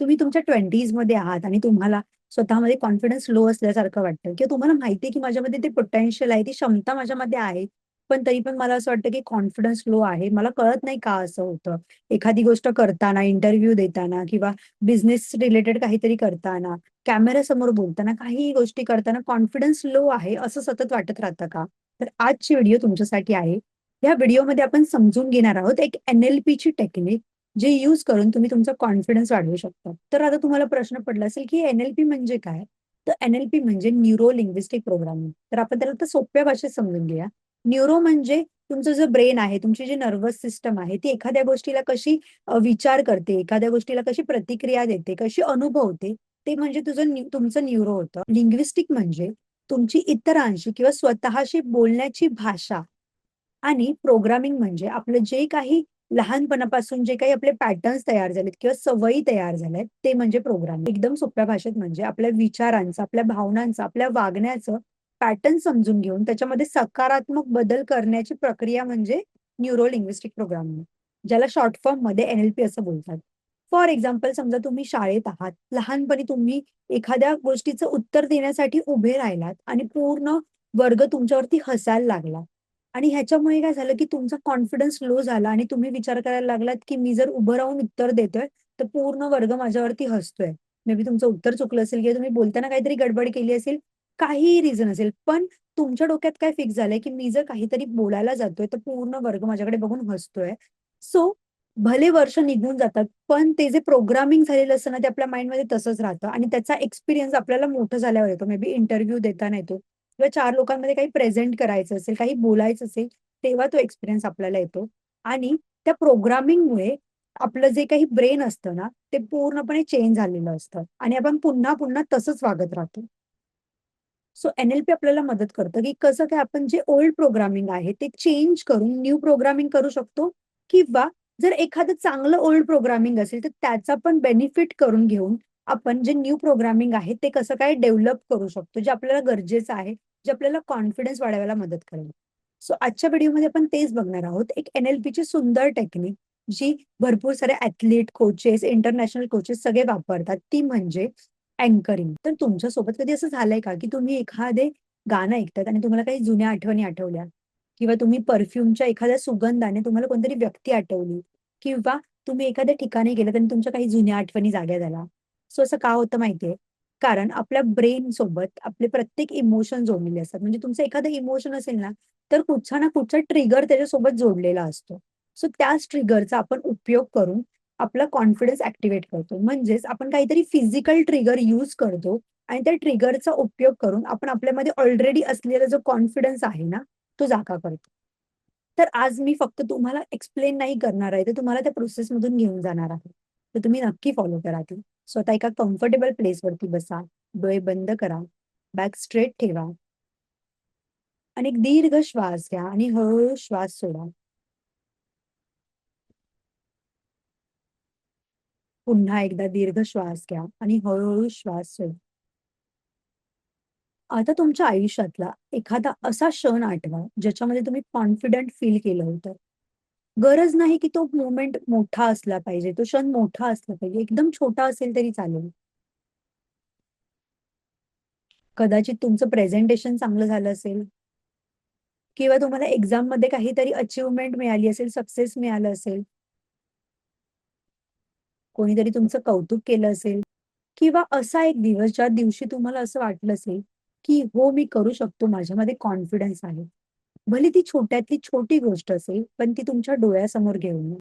तुम्ही तुमच्या 20s मध्ये आहात आणि तुम्हाला स्वतःमध्ये कॉन्फिडन्स लो असल्यासारखं वाटतं किंवा तुम्हाला माहिती आहे, की माझ्यामध्ये ते पोटेन्शियल आहे, ती क्षमता माझ्यामध्ये आहे. पण तरी पण मला असं वाटतं, की कॉन्फिडन्स लो आहे. मला कळत नाही का असं होतं? एखादी गोष्ट करताना, इंटरव्ह्यू देताना किंवा बिझनेस रिलेटेड काहीतरी करताना, कॅमेऱ्यासमोर बोलताना, काहीही गोष्टी करताना कॉन्फिडन्स लो आहे, असं सतत वाटत राहतं का? तर आजची व्हिडिओ तुमच्यासाठी आहे. या व्हिडिओमध्ये आपण समजून घेणार आहोत एक NLPची टेक्निक जे यूज करून तुम्ही तुमचा कॉन्फिडन्स वाढवू शकता. तर आता तुम्हाला प्रश्न पडला असेल, की NLP म्हणजे काय? तर NLP म्हणजे न्यूरो लिंग्विस्टिक प्रोग्रामिंग. तर आपण त्याला आता सोप्या भाषेत समजून घेऊया. न्यूरो म्हणजे तुमचं जे ब्रेन आहे, तुमची जी नर्व्हस सिस्टम आहे, ती एखाद्या गोष्टीला कशी विचार करते, एखाद्या गोष्टीला कशी प्रतिक्रिया देते, कशी अनुभवते, ते म्हणजे तुमचं न्यूरो होतं. लिंग्विस्टिक म्हणजे तुमची इतरांशी किंवा स्वतःशी बोलण्याची भाषा आणि प्रोग्रामिंग म्हणजे आपलं जे काही लहानपणापासून जे काही आपले पॅटर्न्स तयार झालेत किंवा सवयी तयार झाल्यात, ते म्हणजे प्रोग्रामिंग. एकदम सोप्या भाषेत म्हणजे आपल्या विचारांचं, आपल्या भावनांचं, आपल्या वागण्याचं पॅटर्न समजून घेऊन त्याच्यामध्ये सकारात्मक बदल करण्याची प्रक्रिया म्हणजे न्यूरो लिंग्विस्टिक प्रोग्रामिंग, ज्याला शॉर्ट फॉर्ममध्ये NLP असं बोलतात. फॉर एक्झाम्पल समजा तुम्ही शाळेत आहात. लहानपणी तुम्ही एखाद्या गोष्टीचं उत्तर देण्यासाठी उभे राहिलात आणि पूर्ण वर्ग तुमच्यावरती हसायला लागला. आणि ह्याच्यामुळे काय झालं, की तुमचा कॉन्फिडन्स लो झाला आणि तुम्ही विचार करायला लागलात, की मी जर उभं राहून उत्तर देतोय, तर पूर्ण वर्ग माझ्यावरती हसतोय. मे बी तुमचं उत्तर चुकलं असेल किंवा तुम्ही बोलताना काहीतरी गडबड केली असेल, काहीही रिझन असेल. पण तुमच्या डोक्यात काय फिक्स झालंय, की मी जर काहीतरी बोलायला जातोय, तर पूर्ण वर्ग माझ्याकडे बघून हसतोय. सो भले वर्ष निघून जातात, पण ते जे प्रोग्रामिंग झालेलं असतं ना, ते आपल्या माइंडमध्ये तसंच राहतं आणि त्याचा एक्सपिरियन्स आपल्याला मोठं झाल्यावर येतो. मे बी इंटरव्ह्यू देताना येतो किंवा 4 लोकांमध्ये काही प्रेझेंट करायचं असेल, काही बोलायचं असेल, तेव्हा तो एक्सपिरियन्स आपल्याला येतो आणि त्या प्रोग्रामिंगमुळे आपलं जे काही ब्रेन असतं ना, ते पूर्णपणे चेंज झालेलं असतं आणि आपण पुन्हा-पुन्हा तसंच वागत राहतो. सो NLP आपल्याला मदत करतं, की कसं काय आपण जे ओल्ड प्रोग्रामिंग आहे, ते चेंज करून न्यू प्रोग्रामिंग करू शकतो किंवा जर एखादं चांगलं ओल्ड प्रोग्रामिंग असेल, तर त्याचा पण बेनिफिट करून घेऊन आपण जे न्यू प्रोग्रामिंग आहे, ते कसं काय डेव्हलप करू शकतो, जे आपल्याला गरजेचं आहे, जे आपल्याला कॉन्फिडन्स वाढवायला मदत करेल. सो आजच्या व्हिडिओमध्ये आपण तेच बघणार आहोत. एक NLPची सुंदर टेक्निक, जी भरपूर सारे ॲथलीट, कोचेस, इंटरनॅशनल कोचेस सगळे वापरतात. ती म्हणजे अँकरिंग. तर तुमच्यासोबत कधी असं झालंय का, की तुम्ही एखादे गाणं ऐकतात आणि तुम्हाला काही जुन्या आठवणी आठवल्या किंवा तुम्ही परफ्यूमच्या एखाद्या सुगंधाने तुम्हाला कोणतरी व्यक्ती आठवली किंवा तुम्ही एखाद्या ठिकाणी गेलात आणि तुमच्या काही जुन्या आठवणी जाग्या झाल्या. सो असं का होतं माहितीये? कारण आपल्या ब्रेन सोबत आपले प्रत्येक इमोशन जोडलेले असतात. म्हणजे तुमचं एखादं इमोशन असेल ना, तर कुठचा ना कुठचा ट्रिगर त्याच्यासोबत जोडलेला असतो. सो त्याच ट्रिगरचा आपण उपयोग करून आपला कॉन्फिडन्स ॲक्टिव्हेट करतो. म्हणजेच आपण काहीतरी फिजिकल ट्रिगर यूज करतो आणि त्या ट्रिगरचा उपयोग करून आपण आपल्यामध्ये ऑलरेडी असलेला जो कॉन्फिडन्स आहे ना, तो जागा करतो. तर आज मी फक्त तुम्हाला एक्सप्लेन नाही करणार आहे, तर तुम्हाला त्या प्रोसेसमधून घेऊन जाणार आहे. तर तुम्ही नक्की फॉलो करा ती. स्वतः एका कम्फर्टेबल प्लेसवरती बसा, डोळे बंद करा, बॅक स्ट्रेट ठेवा आणि एक दीर्घ श्वास घ्या आणि हळू श्वास सोडा. पुन्हा एकदा दीर्घ श्वास घ्या आणि हळू श्वास सोडा. आता तुमच्या आयुष्यातला एखादा असा क्षण आठवा, ज्याच्यामध्ये तुम्ही कॉन्फिडंट फील केलं होतं. गरज नाही की तो मोमेंट मोठा असला पाहिजे, तो क्षण मोठा असला पाहिजे. एकदम छोटा असेल तरी चालेल. कदाचित तुमचं प्रेझेंटेशन चांगलं झालं असेल किंवा तुम्हाला एक्झाममध्ये काहीतरी अचीव्हमेंट मिळाली असेल, सक्सेस मिळालं असेल, कोणीतरी तुमचं कौतुक केलं असेल किंवा असा एक दिवस ज्या दिवशी तुम्हाला असं वाटलं असेल, की हो मी करू शकतो, माझ्यामध्ये कॉन्फिडन्स आहे. भले ती छोट्यातली छोटी गोष्ट असेल, पण ती तुमच्या डोळ्यासमोर घेऊन या.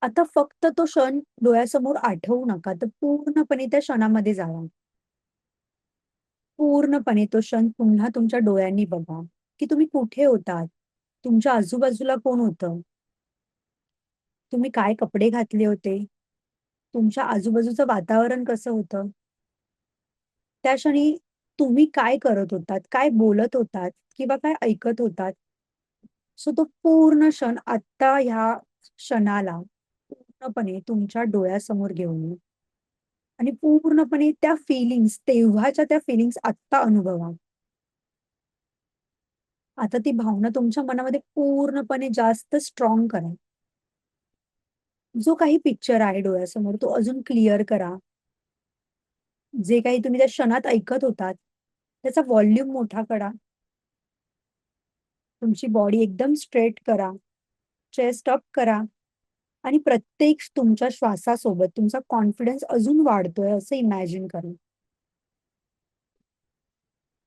आता फक्त तो क्षण डोळ्यासमोर आठवू नका, तर पूर्णपणे त्या क्षणामध्ये जावा. पूर्णपणे तो क्षण पुन्हा तुमच्या डोळ्यांनी बघा, की तुम्ही कुठे होतात? तुमच्या आजूबाजूला कोण होतं? तुम्ही काय कपडे घातले होते? तुमच्या आजूबाजूचं वातावरण कसं होतं? त्या क्षणी तुम्ही काय करत होतात? काय बोलत होतात? किंवा काय ऐकत होतात? सो तो पूर्ण क्षण आत्ता ह्या क्षणाला पूर्णपणे तुमच्या डोळ्यासमोर घेऊन या आणि पूर्णपणे त्या फीलिंग्स तेव्हाच्या त्या फीलिंग्स आत्ता अनुभवा. आता ती भावना तुमच्या मनामध्ये पूर्णपणे जास्त स्ट्राँग करा. जो काही पिक्चर आहे डोळ्यासमोर तो अजून क्लिअर करा. जे काही तुम्ही त्या क्षणात ऐकत होतात, त्याचा व्हॉल्यूम मोठा करा. तुमची बॉडी एकदम स्ट्रेट करा. चेस्ट अप करा आणि प्रत्येक तुमच्या श्वासासोबत तुमचा कॉन्फिडन्स अजून वाढतोय असं इमॅजिन करा.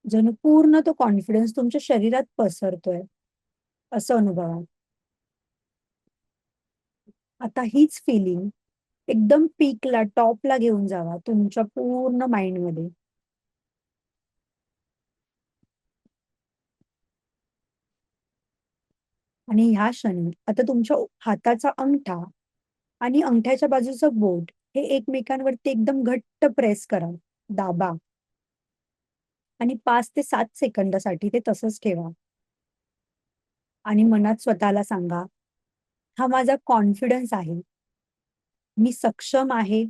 जणू पूर्ण तो कॉन्फिडन्स तुमच्या शरीरात पसरतोय, असं अनुभवा. आता हीच फिलिंग एकदम पीकला, टॉपला घेऊन जावा तुमच्या पूर्ण माइंडमध्ये. आणि ह्या क्षणी आता तुमच्या हाताचा अंगठा आणि अंगठ्याच्या बाजूचं बोट हे एकमेकांवरती एकदम घट्ट प्रेस करा, दाबा आणि 5 ते 7 सेकंदासाठी ते तसंच ठेवा. आणि मनात स्वतःला सांगा, हा माझा कॉन्फिडन्स आहे. मी सक्षम आहे.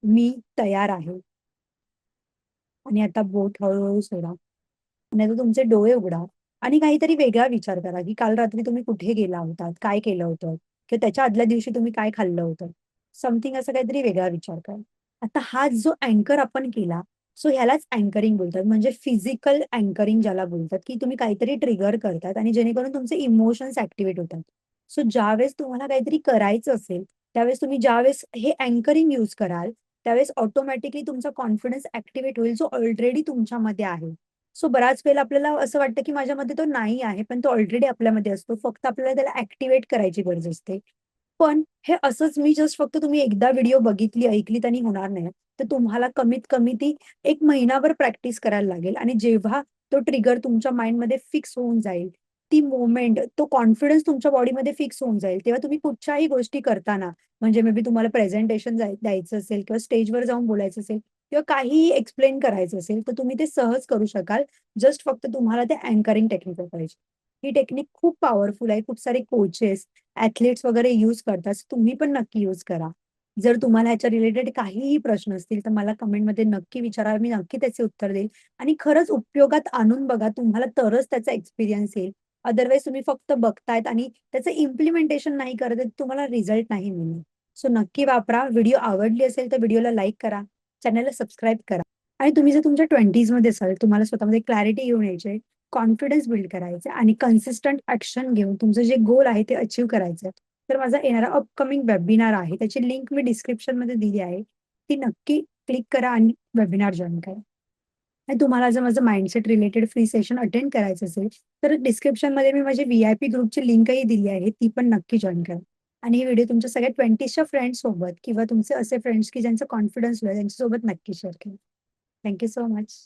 मी तयार आहे. आणि आता बोट हळू सोडा. आणि आता तुमचे डोळे उघडा आणि काहीतरी वेगळा विचार करा, की काल रात्री तुम्ही कुठे गेला होतात? काय केलं होतं? किंवा त्याच्या आदल्या दिवशी तुम्ही काय खाल्लं होतं? समथिंग असं काहीतरी वेगळा विचार करा. आता हा जो अँकर आपण केला, सो ह्यालाच अँकरिंग बोलतात. म्हणजे फिजिकल अँकरिंग ज्याला बोलतात, की तुम्ही काहीतरी ट्रिगर करतात आणि जेणेकरून तुमचे इमोशन्स ॲक्टिव्हेट होतात. सो ज्यावेळेस तुम्हाला काहीतरी करायचं असेल, त्यावेळेस तुम्ही ज्यावेळेस हे अँकरिंग यूज कराल, त्यावेळेस ऑटोमॅटिकली तुमचा कॉन्फिडन्स ॲक्टिव्हेट होईल, जो ऑलरेडी तुमच्यामध्ये आहे. सो बऱ्याच वेळेला आपल्याला असं वाटतं, की माझ्यामध्ये तो नाही आहे, पण तो ऑलरेडी आपल्यामध्ये असतो. फक्त आपल्याला त्याला ॲक्टिव्हेट करायची गरज असते. पण हे असंच मी जस्ट फक्त तुम्ही एकदा व्हिडिओ बघितली, ऐकलीत आणि होणार नाही. तर तुम्हाला कमीत कमी ती 1 महिनाभर प्रॅक्टिस करायला लागेल आणि जेव्हा तो ट्रिगर तुमच्या माइंडमध्ये फिक्स होऊन जाईल, ती मोमेंट, तो कॉन्फिडन्स तुमच्या बॉडीमध्ये फिक्स होऊन जाईल, तेव्हा तुम्ही कुठच्याही गोष्टी करताना म्हणजे मे बी तुम्हाला प्रेझेंटेशन द्यायचं असेल किंवा स्टेजवर जाऊन बोलायचं असेल किंवा काहीही एक्सप्लेन करायचं असेल, तर तुम्ही ते सहज करू शकाल. जस्ट फक्त तुम्हाला ते अँकरिंग टेक्निक वापरायची. ही टेक्निक खूप पॉवरफुल आहे. खूप सारे कोचेस, ॲथलीट्स वगैरे यूज करतात. तुम्ही पण नक्की यूज करा. जर तुम्हाला ह्याच्या रिलेटेड काहीही प्रश्न असतील, तर मला कमेंटमध्ये नक्की विचारा. मी नक्की त्याचे उत्तर देईल आणि खरंच उपयोगात आणून बघा. तुम्हाला तरच त्याचा एक्सपिरियन्स येईल. अदरवाईज तुम्ही फक्त बघतायत आणि त्याचं इम्प्लिमेंटेशन नाही करत आहे, तुम्हाला रिझल्ट नाही मिळणार. सो नक्की वापरा. व्हिडिओ आवडली असेल, तर व्हिडिओला लाईक करा. चॅनलला सबस्क्राईब करा. आणि तुम्ही जर तुमच्या 20मध्ये असाल, तुम्हाला स्वतःमध्ये क्लॅरिटी घेऊन यायची आहे, कॉन्फिडन्स बिल्ड करायचा आहे आणि कन्सिस्टंट ॲक्शन घेऊन तुमचं जे गोल आहे ते अचीव्ह करायचं आहे. तर माझा येणारा अपकमिंग वेबिनार आहे. त्याची लिंक मी डिस्क्रिप्शनमध्ये दिली आहे. ती नक्की क्लिक करा आणि वेबिनार जॉइन करा. आणि तुम्हाला जर माझं mindset related free session attend करायचं असेल, तर डिस्क्रिप्शनमध्ये मी माझी व्ही-आय-पी ग्रुपची लिंकही दिली आहे. ती पण नक्की जॉइन करा. आणि ही व्हिडिओ तुमच्या सगळ्या 20च्या फ्रेंड्ससोबत किंवा तुमचे असे फ्रेंड्स की ज्यांचा कॉन्फिडन्स लो आहे, त्यांच्यासोबत नक्की शेअर करा. Thank you so much.